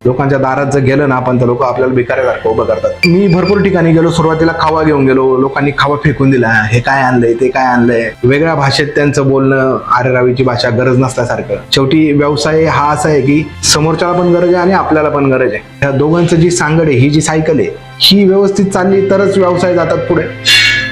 लोकांच्या दारात जर गेलं ना आपण तर लोक आपल्याला भिकाऱ्यासारखं उभं करतात. मी भरपूर ठिकाणी गेलो, सुरुवातीला खावा घेऊन गेलो, लोकांनी खावा फेकून दिला, हे काय आणलंय ते काय आणलंय, वेगळ्या भाषेत त्यांचं बोलणं, आरेरावीची भाषा, गरज नसल्यासारखं. शेवटी व्यवसाय हा असा आहे की समोरच्याला पण गरज आहे आणि आपल्याला पण गरज आहे. त्या दोघांचं जी सांगड आहे, ही जी सायकल आहे, ही व्यवस्थित चालली तरच व्यवसाय जातात पुढे.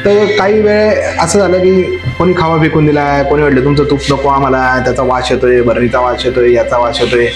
तर काही वेळ असं झालं की कोणी खावा फेकून दिलाय, कोणी म्हटलं तुमचं तूप नको आम्हाला, त्याचा वास येतोय, बरणीचा वास येतोय, याचा वास येतोय,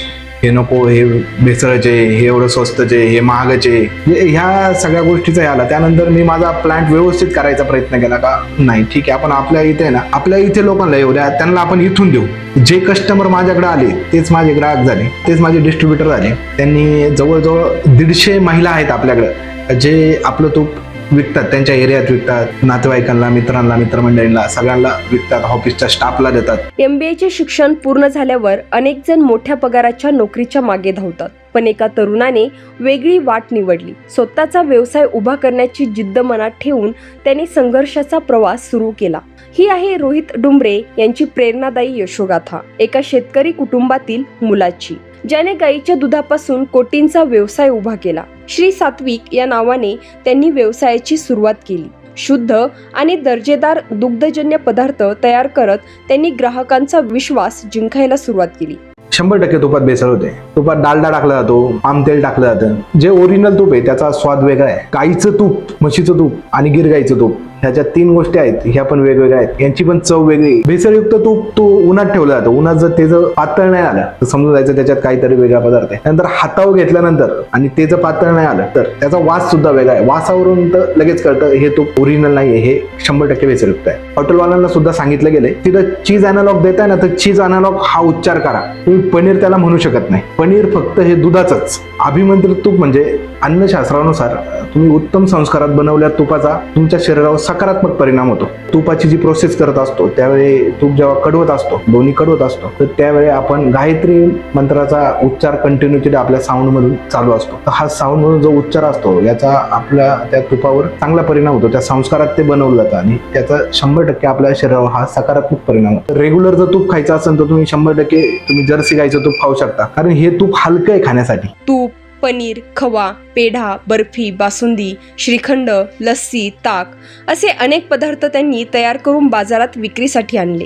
हे नको, हे भेसळचे, हे एवढं स्वस्तचे, हे महागचे, ह्या सगळ्या गोष्टीचा हे आला. त्यानंतर मी माझा प्लांट व्यवस्थित करायचा प्रयत्न केला का नाही ठीक आहे, आपण आपल्या इथे ना, आपल्या इथे लोकांना येऊ द्या, त्यांना आपण इथून देऊ. जे कस्टमर माझ्याकडे आले तेच माझे ग्राहक झाले, तेच माझे डिस्ट्रीब्युटर झाले. त्यांनी जवळजवळ 150 महिला आहेत आपल्याकडे जे आपलं तूप विकतात, त्यांच्या एरियात विकतात, नातेवाईकांना, मित्रांना, मित्रमंडळींना, सगळ्यांना विकतात, ऑफिसच्या स्टाफला देतात. MBA चे शिक्षण पूर्ण झाल्यावर अनेक जण मोठ्या पगाराच्या नोकरीच्या मागे धावतात, पण एका तरुणाने वेगळी वाट निवडली. स्वतःचा व्यवसाय उभा करण्याची जिद्द मनात ठेवून त्याने संघर्षाचा प्रवास सुरू केला. ही आहे रोहित डुंबरे यांची प्रेरणादायी यशोगाथा, एका शेतकरी कुटुंबातील मुलाची, ज्याने गाईच्या दुधापासून कोटींचा व्यवसाय उभा केला. श्री सात्विक या नावाने त्यांनी व्यवसायाची सुरुवात केली. शुद्ध आणि दर्जेदार दुग्धजन्य पदार्थ तयार करत त्यांनी ग्राहकांचा विश्वास जिंकायला सुरुवात केली. 100% तुपात भेसळ होते. तुपात डालडा टाकला जातो, पाम तेल टाकलं जातं. जे ओरिजिनल तूप आहे त्याचा स्वाद वेगळा आहे. गाईचं तूप, म्हशीचं तूप आणि गिर गाईचं तूप, ह्याच्या 3 गोष्टी आहेत, ह्या पण वेगवेगळ्या आहेत, यांची पण चव वेगळी. भेसळयुक्त तूप तो उन्हात ठेवलं जातं, उन्हात जर त्याचं पातळ नाही आलं तर समजून जायचं त्याच्यात काहीतरी वेगळा पदार्थ आहे. नंतर हातावर घेतल्यानंतर आणि त्याचं पातळ नाही आलं तर त्याचा वास सुद्धा वेगळा आहे. वासावरून तर लगेच कळतं हे तूप ओरिजिनल नाहीये, हे 100% भेसळयुक्त आहे. हॉटेलवाल्यांना सुद्धा सांगितलं गेलंय, तिथं चीज अॅनालॉग देताय ना तर चीज अॅनालॉग हा उच्चार करा. तुम्ही पनीर त्याला म्हणू शकत नाही. पनीर फक्त हे दुधाचंच. अभिमंत्रित तूप म्हणजे अन्नशास्त्रानुसार तुम्ही उत्तम संस्कारात बनवल्या तुपाचा तुमच्या शरीरावर सकारात्मक परिणाम होतो. तुपाची जी प्रोसेस करत असतो त्यावेळी तूप जेव्हा कडवत असतो, दोन्ही कडवत असतो, तर त्यावेळी आपण गायत्री मंत्राचा उच्चार कंटिन्युटी आपल्या साऊंड मधून चालू असतो. तर हा साऊंड मधून जो उच्चार असतो याचा आपल्या त्या तुपावर चांगला परिणाम होतो. त्या संस्कारात ते बनवलं जातं आणि त्याचा 100% आपल्या शरीरावर हा सकारात्मक परिणाम होतो. रेग्युलर जर तूप खायचं असेल तर तुम्ही 100% तुम्ही जर्सी गाईचं तूप खाऊ शकता, कारण हे तूप हलकं आहे खाण्यासाठी. तूप, पनीर, खवा, पेढा, बर्फी, बासुंदी, श्रीखंड, लस्सी, ताक असे अनेक पदार्थ त्यांनी तयार करून बाजारात विक्रीसाठी आणले.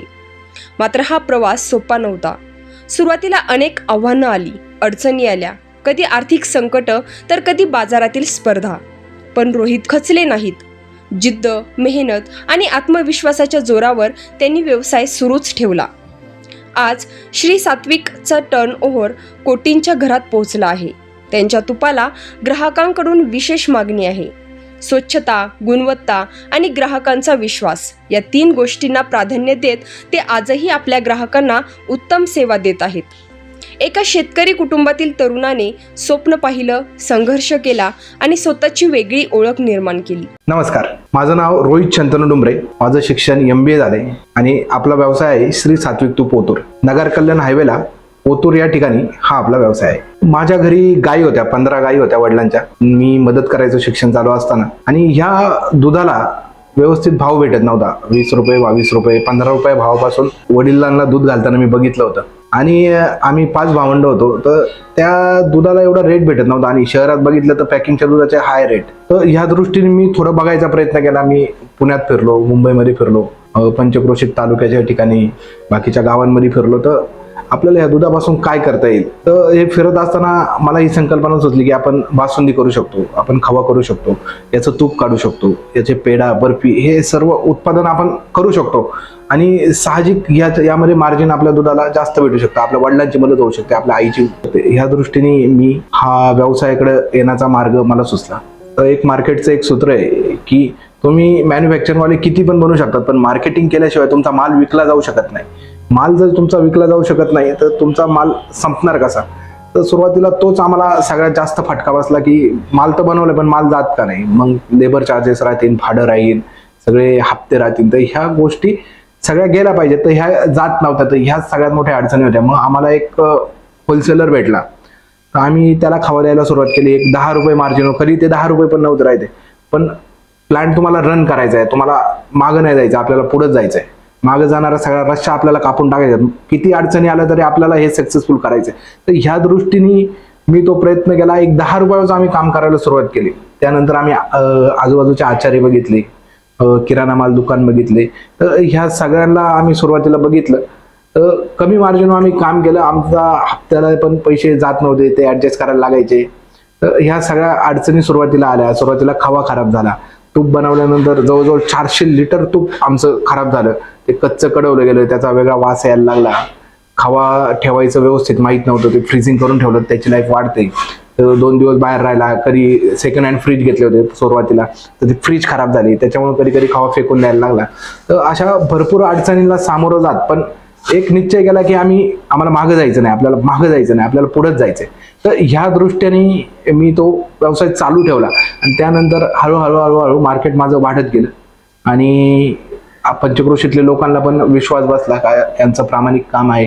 मात्र हा प्रवास सोपा नव्हता. सुरुवातीला अनेक आव्हानं आली, अडचणी आल्या, कधी आर्थिक संकट तर कधी बाजारातील स्पर्धा. पण रोहित खचले नाहीत. जिद्द, मेहनत आणि आत्मविश्वासाच्या जोरावर त्यांनी व्यवसाय सुरूच ठेवला. आज श्री सात्विकचा टर्नओव्हर कोटींच्या घरात पोहोचला आहे. त्यांच्या तुपाला ग्राहकांकडून विशेष मागणी आहे. स्वच्छता, गुणवत्ता आणि ग्राहकांचा विश्वास या 3 गोष्टींना प्राधान्य देत ते आजही आपल्या ग्राहकांना उत्तम सेवा देत आहेत. एका शेतकरी कुटुंबातील तरुणाने स्वप्न पाहिलं, संघर्ष केला आणि स्वतःची वेगळी ओळख निर्माण केली. नमस्कार, माझं नाव रोहित शंतनू डुंबरे. माझं शिक्षण MBA झालंय आणि आपला व्यवसाय आहे श्री सात्विक तूप ओतूर. नगर कल्याण हायवेला ओतूर या ठिकाणी हा आपला व्यवसाय आहे. माझ्या घरी गायी होत्या, 15 गायी होत्या वडिलांच्या. मी मदत करायचं शिक्षण चालू असताना, आणि ह्या दुधाला व्यवस्थित भाव भेटत नव्हता. 20 रुपये, 22 रुपये, 15 रुपये भावापासून वडिलांना दूध घालताना मी बघितलं होतं. आणि आम्ही 5 भावंड होतो, तर त्या दुधाला एवढा रेट भेटत नव्हता. आणि शहरात बघितलं तर पॅकिंगच्या दुधाचे हाय रेट. तर ह्या दृष्टीने मी थोडं बघायचा प्रयत्न केला. मी पुण्यात फिरलो, मुंबईमध्ये फिरलो, पंचक्रोशीत तालुक्याच्या ठिकाणी, बाकीच्या गावांमध्ये फिरलो. तर आपल्याला या दुधापासून काय करता येईल. तर हे फिरत असताना मला ही संकल्पना सुचली की आपण बासुंदी करू शकतो, आपण खवा करू शकतो, याचं तूप काढू शकतो, याचे पेढा, बर्फी, हे सर्व उत्पादन आपण करू शकतो. आणि साहजिक यामध्ये मार्जिन आपल्या दुधाला जास्त भेटू शकतं. आपल्या वडिलांची मदत होऊ शकते, आपल्या आईची. ह्या दृष्टीने मी हा व्यवसायाकडे येण्याचा मार्ग मला सुचला. तर एक मार्केटचं एक सूत्र आहे की तुम्ही मॅन्युफॅक्चरिंगवाले किती पण बनवू शकतात, पण मार्केटिंग केल्याशिवाय तुमचा माल विकला जाऊ शकत नाही. माल जर तुमचा विकला जाऊ शकत नाही तर तुमचा माल संपणार कसा. तर सुरुवातीला तोच आम्हाला सगळ्यात जास्त फटका बसला की माल तर बनवलं पण माल जात का नाही. मग लेबर चार्जेस राहतील, भाडं राहील, सगळे हप्ते राहतील, तर ह्या गोष्टी सगळ्या गेल्या पाहिजेत. तर ह्या जात नव्हत्या. तर ह्या सगळ्यात मोठ्या अडचणी होत्या. मग आम्हाला एक होलसेलर भेटला, तर आम्ही त्याला खावा द्यायला सुरुवात केली. एक 10 रुपये मार्जिन. कधी ते 10 रुपये पण नव्हते राहते. पण प्लांट तुम्हाला रन करायचा आहे, तुम्हाला मागं नाही जायचं, आपल्याला पुढेच जायचं आहे. मागे जाणारा सगळा रस्ता आपल्याला कापून टाकायचा. किती अडचणी आल्या तरी आपल्याला हे सक्सेसफुल करायचंय. तर ह्या दृष्टीने मी तो प्रयत्न केला. एक 10 रुपयाचं आम्ही काम करायला सुरुवात केली. त्यानंतर आम्ही आजूबाजूचे आचार्य बघितले, किराणा माल दुकान बघितले. तर ह्या सगळ्यांना आम्ही सुरुवातीला बघितलं. तर कमी मार्जिनवर आम्ही काम केलं. आमचा हप्त्याला पण पैसे जात नव्हते, ते ऍडजस्ट करायला लागायचे. तर ह्या सगळ्या अडचणी सुरुवातीला आल्या. सुरुवातीला खवा खराब झाला. तूप बनवल्यानंतर जवळजवळ 400 लिटर तूप आमचं खराब झालं. ते कच्चं कडवलं गेलं, त्याचा वेगळा वास यायला लागला. खवा ठेवायचं व्यवस्थित माहीत नव्हतं, ते फ्रीजिंग करून ठेवलं, त्याची लाईफ वाढते. तर 2 दिवस बाहेर राहिला. कधी सेकंड हँड फ्रीज घेतले होते सुरुवातीला, तर ती फ्रीज खराब झाली, त्याच्यामुळे कधी कधी खवा फेकून द्यायला लागला. तर अशा भरपूर अडचणींना सामोरं जात पण एक निश्चय केला की आम्हाला मागं जायचं नाही, आपल्याला मागं जायचं नाही, आपल्याला पुढेच जायचंय. तर ह्या दृष्टीने मी तो व्यवसाय चालू ठेवला आणि त्यानंतर हळूहळू मार्केट माझं वाढत गेलं आणि पंचक्रोशीतल्या लोकांना पण विश्वास बसला का यांचं प्रामाणिक काम आहे,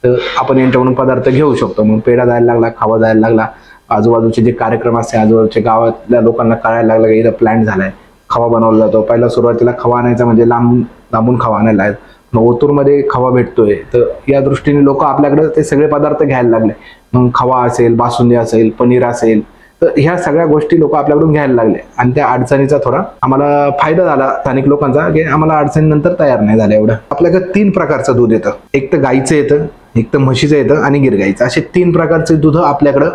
तर आपण यांच्याकडून पदार्थ घेऊ शकतो. मग पेढा जायला लागला, खावा जायला लागला. आजूबाजूचे जे कार्यक्रम असते, आजूबाजूच्या गावातल्या लोकांना कळायला लागलं की इथं प्लॅन्ट झालाय, खवा बनवला जातो. पहिला सुरुवातीला खवा आणायचा म्हणजे लांबून खवा आणायला. ओतूरमध्ये खवा भेटतोय, तर या दृष्टीने लोक आपल्याकडे ते सगळे पदार्थ घ्यायला लागले. मग खवा असेल, बासुंदी असेल, पनीर असेल, तर ह्या सगळ्या गोष्टी लोक आपल्याकडून घ्यायला लागले. आणि त्या अडचणीचा थोडा आम्हाला फायदा झाला स्थानिक लोकांचा, की आम्हाला अडचणीनंतर तयार नाही झालं एवढं. आपल्याकडे 3 प्रकारचं दूध येतं. एक तर गाईचं येतं, एक तर म्हशीचं येतं आणि गिरगाईचं. असे 3 प्रकारचे दूध आपल्याकडं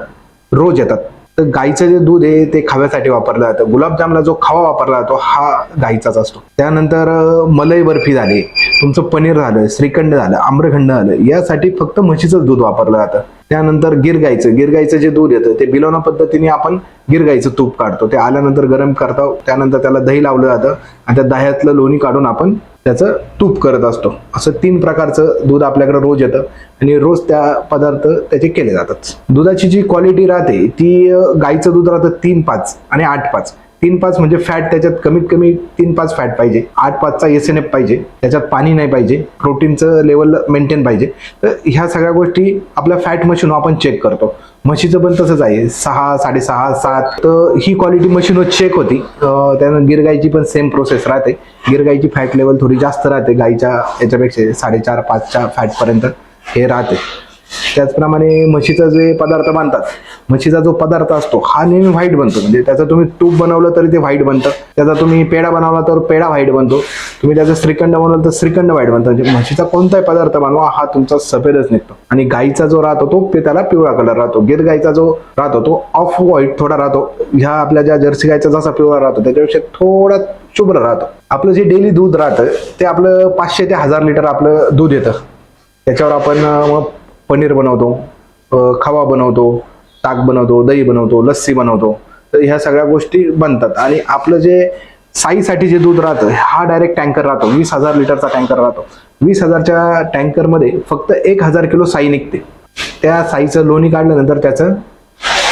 रोज येतात. तर गाईचं जे दूध आहे ते खव्यासाठी वापरलं जातं. गुलाबजामला जो खवा वापरला जातो हा गाईचाच असतो. त्यानंतर मलाई बर्फी झाली, तुमचं पनीर झालं, श्रीखंड झालं, आम्रखंड झालं, यासाठी फक्त म्हशीचं दूध वापरलं जातं. त्यानंतर गिरगाईचं जे दूध येतं ते बिलोना पद्धतीने आपण गिरगाईचं तूप काढतो. ते आल्यानंतर गरम करतो, त्यानंतर त्याला दही लावलं जातं आणि त्या दह्यातलं लोणी काढून आपण त्याचं तूप करत असतो. असं 3 प्रकारचं दूध आपल्याकडे रोज येतं आणि रोज त्या पदार्थ त्याचे केले जातात. दुधाची जी क्वालिटी राहते ती गाईचं दूध राहतं 3-5 आणि 8-5. 3-5 म्हणजे फॅट त्याच्यात कमीत कमी 3-5 फॅट पाहिजे, 8-5चा SNF पाहिजे, त्याच्यात पाणी नाही पाहिजे, प्रोटीनचं लेवल मेंटेन पाहिजे. तर ह्या सगळ्या गोष्टी आपल्या फॅट मशीन आपण चेक करतो. म्हशीचं पण तसंच आहे, 6, 6.5, 7. तर ही क्वालिटी मशीनवर चेक होती. त्यानं गिरगाईची पण सेम प्रोसेस राहते. गिरगाईची फॅट लेवल थोडी जास्त राहते, गाईच्या याच्यापेक्षा 4.5-5च्या फॅटपर्यंत हे राहते. त्याचप्रमाणे म्हशीचा जे पदार्थ बनतात, म्हशीचा जो पदार्थ असतो हा नेहमी व्हाईट बनतो. म्हणजे त्याचं तुम्ही तूप बनवलं तरी ते व्हाईट बनतं, त्याचा तुम्ही पेढा बनवला तर पेढा व्हाईट बनतो, तुम्ही त्याचा श्रीखंड बनवलं तर श्रीखंड व्हाईट बनतं. म्हणजे म्हशीचा कोणताही पदार्थ बनवा हा तुमचा सफेदच निघतो. आणि गाईचा जो राहतो तो त्याला पिवळा कलर राहतो. गिरगाईचा जो राहतो तो ऑफ व्हाईट थोडा राहतो. ह्या आपल्या ज्या जर्सी गाईचा जसा पिवळा राहतो त्याच्यापेक्षा थोडा शुभ्र राहतो. आपलं जे डेली दूध राहतं ते आपलं 500 ते 1000 लिटर आपलं दूध येतं. त्याच्यावर आपण मग पनीर बनवतो, खवा बनवतो, ताक बनवतो, दही बनवतो, लस्सी बनवतो. तर ह्या सगळ्या गोष्टी बनतात. आणि आपलं जे साईसाठी जे दूध राहतं हा डायरेक्ट टँकर राहतो. 20,000 लिटरचा टँकर राहतो. 20,000च्या टँकरमध्ये फक्त 1,000 किलो साई निघते. त्या साईचं लोणी काढल्यानंतर त्याचं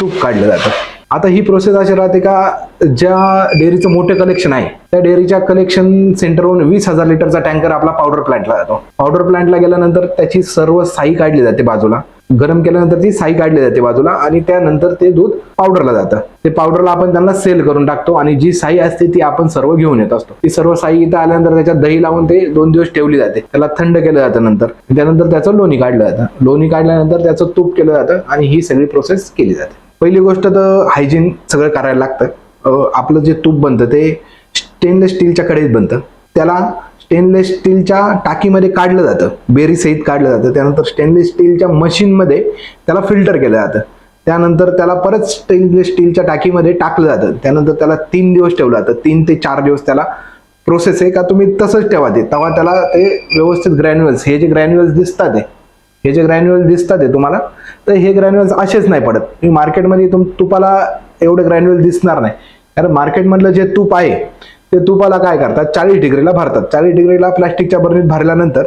तूप काढलं जातं. आता ही प्रोसेस अशी राहते का ज्या डेअरीचं मोठं कलेक्शन आहे त्या डेअरीच्या कलेक्शन सेंटरवरून 20,000 लिटरचा टँकर आपला पावडर प्लांटला जातो. पावडर प्लांटला गेल्यानंतर त्याची सर्व साई काढली जाते बाजूला, गरम केल्यानंतर ती साई काढली जाते बाजूला आणि त्यानंतर ते दूध पावडरला जातं. ते पावडरला आपण त्यांना सेल करून टाकतो आणि जी साई असते ती आपण सर्व घेऊन येत असतो. ती सर्व साई इथं आल्यानंतर त्याच्यात दही लावून ते 2 दिवस ठेवली जाते, त्याला थंड केलं जातं. नंतर त्यानंतर त्याचं लोणी काढलं जातं. लोणी काढल्यानंतर त्याचं तूप केलं जातं आणि ही सगळी प्रोसेस केली जाते. पहिली गोष्ट तर हायजीन सगळं करायला लागतं. आपलं जे तूप बनतं ते स्टेनलेस स्टीलच्या कढईत बनतं. त्याला स्टेनलेस स्टीलच्या टाकीमध्ये काढलं जातं, बेरी सहित काढलं जातं. त्यानंतर स्टेनलेस स्टीलच्या मशीनमध्ये त्याला फिल्टर केलं जातं. त्यानंतर त्याला परत स्टेनलेस स्टीलच्या टाकीमध्ये टाकलं जातं. त्यानंतर त्याला 3 दिवस ठेवलं जातं. 3 ते 4 दिवस त्याला प्रोसेस आहे का तुम्ही तसंच ठेवा ते, तेव्हा त्याला ते व्यवस्थित ग्रॅन्युअल्स, हे जे ग्रॅन्युअल्स दिसतात तुम्हाला, तर हे ग्रॅन्युअल्स असेच नाही पडत. तुम्ही मार्केटमध्ये तुपाला एवढे ग्रॅन्युअल दिसणार नाही, कारण मार्केटमधलं जे तूप आहे ते तुपाला काय करतात 40 डिग्रीला भरतात. 40 डिग्रीला प्लास्टिकच्या बरणीत भरल्यानंतर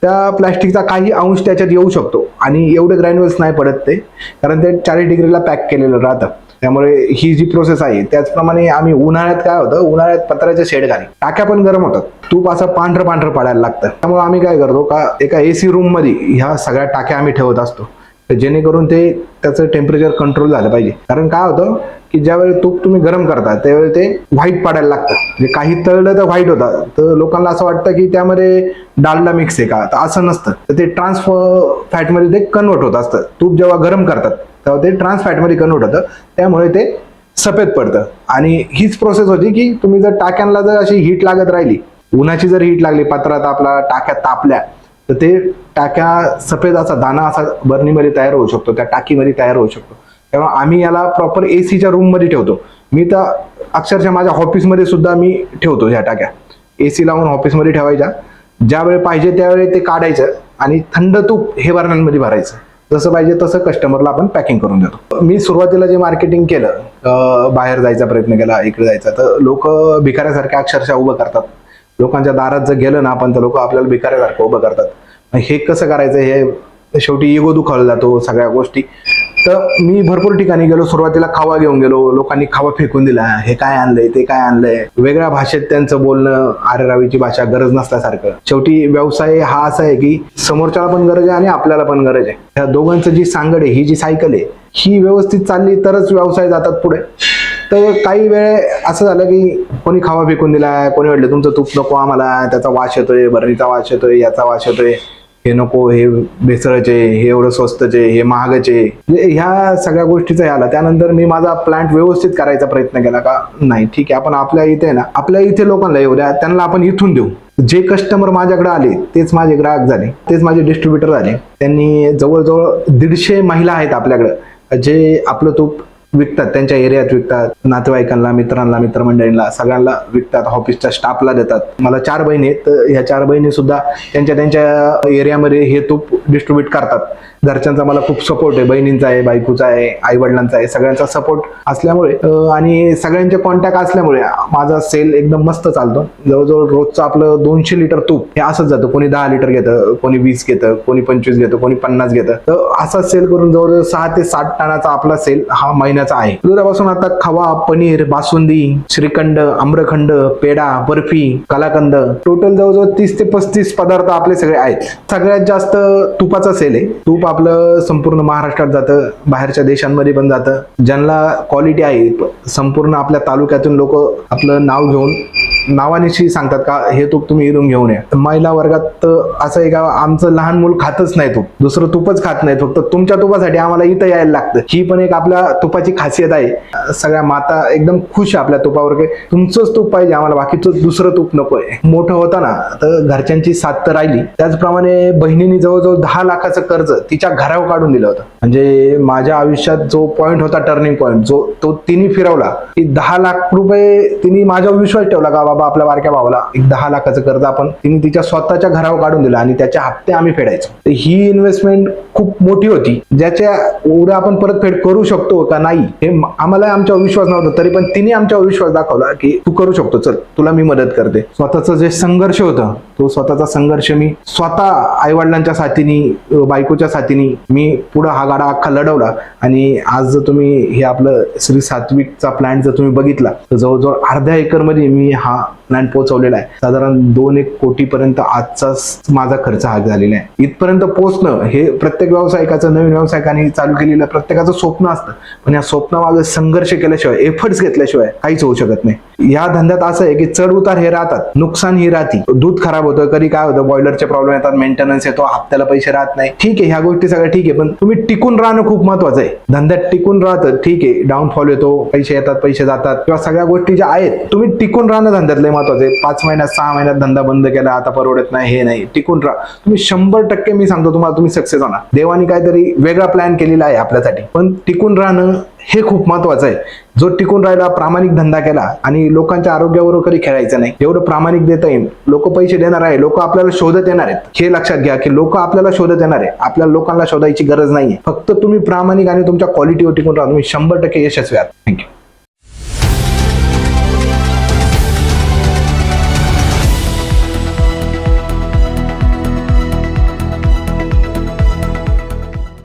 त्या प्लास्टिकचा काही अंश त्याच्यात येऊ शकतो आणि एवढे ग्रॅन्युअल्स नाही पडत ते, कारण ते 40 डिग्रीला पॅक केलेलं राहतं. त्यामुळे ही जी प्रोसेस आहे त्याचप्रमाणे आम्ही उन्हाळ्यात काय होतं, उन्हाळ्यात पत्र्याच्या शेड खाली टाक्या पण गरम होतात, तूप असं पांढरं पडायला लागतं. त्यामुळे आम्ही काय करतो का एका AC रूम मध्ये ह्या सगळ्या टाक्या आम्ही ठेवत असतो, जेणेकरून ते त्याचं टेम्परेचर कंट्रोल झालं पाहिजे. कारण काय होतं की ज्यावेळी तूप तुम्ही गरम करता त्यावेळी ते व्हाईट पडायला लागतं. म्हणजे काही तळलं तर व्हाईट होतं, तर लोकांना असं वाटतं की त्यामध्ये डालडा मिक्स आहे का, तर असं नसतं. तर ते ट्रान्स फॅटमध्ये ते कन्वर्ट होत असतं. तूप जेव्हा गरम करतात तेव्हा ते ट्रान्स फॅटमध्ये कन्वर्ट होतं, त्यामुळे ते सफेद पडतं. आणि हीच प्रोसेस होती की तुम्ही जर टाक्यांना जर अशी हीट लागत राहिली, उन्हाची जर हीट लागली, पत्रात आपला टाक्या तापल्या, तर ते टाक्या सफेद असा दाना असा बर्नीमध्ये तयार होऊ शकतो, त्या टाकीमध्ये तयार होऊ शकतो. तेव्हा आम्ही याला प्रॉपर एसीच्या रूम मध्ये ठेवतो. मी तर अक्षरशः माझ्या ऑफिसमध्ये सुद्धा मी ठेवतो ह्या टाक्या, एसी लावून ऑफिसमध्ये ठेवायच्या. ज्यावेळी पाहिजे त्यावेळी ते काढायचं आणि थंड तूप हे बर्नरमध्ये भरायचं. जसं पाहिजे तसं कस्टमरला आपण पॅकिंग करून देतो. मी सुरुवातीला जे मार्केटिंग केलं, बाहेर जायचा प्रयत्न केला, इकडे जायचा, तर लोक भिकाऱ्यासारखे अक्षरशः उभं करतात. लोकांच्या दारात जर गेलं ना आपण तर लोक आपल्याला भिकाऱ्यासारखं उभं करतात. हे कसं करायचं, हे शेवटी इगो दुखावला जातो सगळ्या गोष्टी. तर मी भरपूर ठिकाणी गेलो. सुरुवातीला खावा घेऊन गेलो, लोकांनी खावा फेकून दिला, हे काय आणलंय, ते काय आणलंय, वेगळ्या भाषेत त्यांचं बोलणं, आरेरावीची भाषा, गरज नसल्यासारखं. शेवटी व्यवसाय हा असा आहे की समोरच्याला पण गरज आहे आणि आपल्याला पण गरज आहे. ह्या दोघांचं जी सांगड आहे, ही जी सायकल आहे, ही व्यवस्थित चालली तरच व्यवसाय जातात पुढे. तर काही वेळ असं झालं की कोणी खावा फेकून दिलाय, कोणी म्हटलं तुमचं तूप नको आम्हाला, त्याचा वास येतोय, बरणीचा वास येतोय, याचा वास येतोय, हे नको, हे भेसळचे, हे एवढं स्वस्तचे, हे महागचे. ह्या सगळ्या गोष्टीचा हे आला. त्यानंतर मी माझा प्लांट व्यवस्थित करायचा प्रयत्न केला का नाही ठीक आहे, आपण आपल्या इथे ना, आपल्या इथे लोकांना येऊ द्या, त्यांना आपण इथून देऊ. जे कस्टमर माझ्याकडे आले तेच माझे ग्राहक झाले, तेच माझे डिस्ट्रीब्युटर झाले. त्यांनी जवळजवळ 150 महिला आहेत आपल्याकडे जे आपलं तूप विकतात, त्यांच्या एरियात विकतात, नातेवाईकांना, मित्रांना, मित्रमंडळींना, सगळ्यांना विकतात, ऑफिसच्या स्टाफला देतात. मला 4 बहिणी आहेत, तर ह्या 4 बहिणी सुद्धा त्यांच्या एरियामध्ये हे तूप डिस्ट्रीब्यूट करतात. घरच्यांचा मला खूप सपोर्ट आहे, बहिणींचा आहे, बायकोचा आहे, आई वडिलांचा आहे, सगळ्यांचा सपोर्ट असल्यामुळे आणि सगळ्यांचे कॉन्टॅक्ट असल्यामुळे माझा सेल एकदम मस्त चालतो. जवळजवळ रोजचं आपलं 200 लिटर तूप हे असंच जातं. कोणी 10 लिटर घेतं, कोणी 20 घेतं, कोणी 25 घेतं, कोणी 50 घेतं. तर असा सेल करून जवळजवळ 6 ते 7 टनाचा आपला सेल हा महिन्याचा आहे. दुधापासून आता खवा, पनीर, बासुंदी, श्रीखंड, आम्रखंड, पेढा, बर्फी, कलाकंद, टोटल जवळजवळ 30 ते 35 पदार्थ आपले सगळे आहेत. सगळ्यात जास्त तुपाचा सेल आहे. तूप आपलं संपूर्ण महाराष्ट्रात जातं, बाहेरच्या देशांमध्ये पण जातं. ज्यांना क्वालिटी आहे, संपूर्ण आपल्या तालुक्यातून लोक आपलं नाव घेऊन नावानिशी सांगतात का हे तूप तुम्ही इथून घेऊन या. महिला वर्गात असं आहे का आमचं लहान मूल खातच नाही तूप, दुसरं तूपच खात नाही, फक्त तुमच्या तुपासाठी आम्हाला इथं यायला लागतं. ही पण एक आपल्या तुपाची खासियत आहे. सगळ्या माता एकदम खुश आहे आपल्या तुपावर की तुमचंच तूप पाहिजे आम्हाला, बाकीचं दुसरं तूप नकोय. मोठं होताना तर घरच्यांची साथ तर राहिली, त्याचप्रमाणे बहिणींनी जवळजवळ 10 लाखाचं कर्ज तिच्या घरावर काढून दिलं होतं. म्हणजे माझ्या आयुष्यात जो पॉईंट होता, टर्निंग पॉईंट, जो तो तिने फिरवला. की 10 लाख रुपये तिने माझ्यावर विश्वास ठेवला का बाबा आपल्या बारक्या भावाला एक 10 लाखाचं कर्ज आपण तिने तिच्या स्वतःच्या घरावर काढून दिलं आणि त्याचे हप्ते आम्ही फेडायचो. तर ही इन्व्हेस्टमेंट खूप मोठी होती, ज्याच्या एवढं आपण परतफेड करू शकतो का नाही हे आम्हाला आमच्यावर विश्वास नव्हता. तरी पण तिने आमच्यावर विश्वास दाखवला की तू करू शकतो, चल तुला मी मदत करते. स्वतःचा जे संघर्ष होता तो स्वतःचा संघर्ष मी स्वतः आईवडिलांच्या साथीने, बायकोच्या साथीने मी पुढे हा गाडा अख्खा लढवला. आणि आज जर तुम्ही हे आपलं श्री सात्विकचा प्लॅन्ट जर तुम्ही बघितला तर जवळजवळ अर्ध्या एकरमध्ये मी हा प्लॅन्ट पोहोचवलेला आहे. साधारण 2-1 कोटीपर्यंत आजचा माझा खर्च हा झालेला आहे. इथपर्यंत पोहोचणं हे प्रत्येक व्यावसायिकाचं, नवीन व्यावसायिकांनी चालू केलेलं प्रत्येकाचं स्वप्न असतं. पण या स्वप्नामागे संघर्ष केल्याशिवाय, एफर्ट्स घेतल्याशिवाय काहीच होऊ शकत नाही. या धंद्यात असं आहे की चढ उतार हे राहतात, नुकसान ही राहती. दूध खराब होतं, कधी काय होतं, बॉयलरचे प्रॉब्लेम येतात, मेंटेनन्स येतो, हप्त्याला पैसे राहत नाही. ठीक आहे, ह्या गोष्टी सगळ्या ठीक आहे, पण तुम्ही टिकून राहणं खूप महत्वाचं आहे. धंद्यात टिकून राहतं ठीक आहे, डाऊनफॉल येतो, पैसे येतात, पैसे जातात, किंवा सगळ्या गोष्टी ज्या आहेत, तुम्ही टिकून राहणं धंद्यातलं महत्वाचं आहे. 5 महिन्यात 6 महिन्यात धंदा बंद केला, आता परवडत नाही, हे नाही, टिकून राहा. तुम्ही 100% मी सांगतो तुम्हाला, तुम्ही सक्सेस होणार. देवानी काहीतरी वेगळा प्लॅन केलेला आहे आपल्यासाठी, पण टिकून राहणं हे खूप महत्वाचं आहे. जो टिकून राहिला, प्रामाणिक धंदा केला आणि लोकांच्या आरोग्यावर कधी खेळायचं नाही, जेवढं प्रामाणिक देता येईल. लोक पैसे देणार आहे, लोक आपल्याला शोधत येणार आहेत, हे लक्षात घ्या की लोक आपल्याला शोधत येणार आहे, आपल्याला लोकांना शोधायची गरज नाहीये. फक्त तुम्ही प्रामाणिक आणि तुमच्या क्वालिटीवर टिकून राहा, तुम्ही 100% यशस्वी आहात. थँक्यू.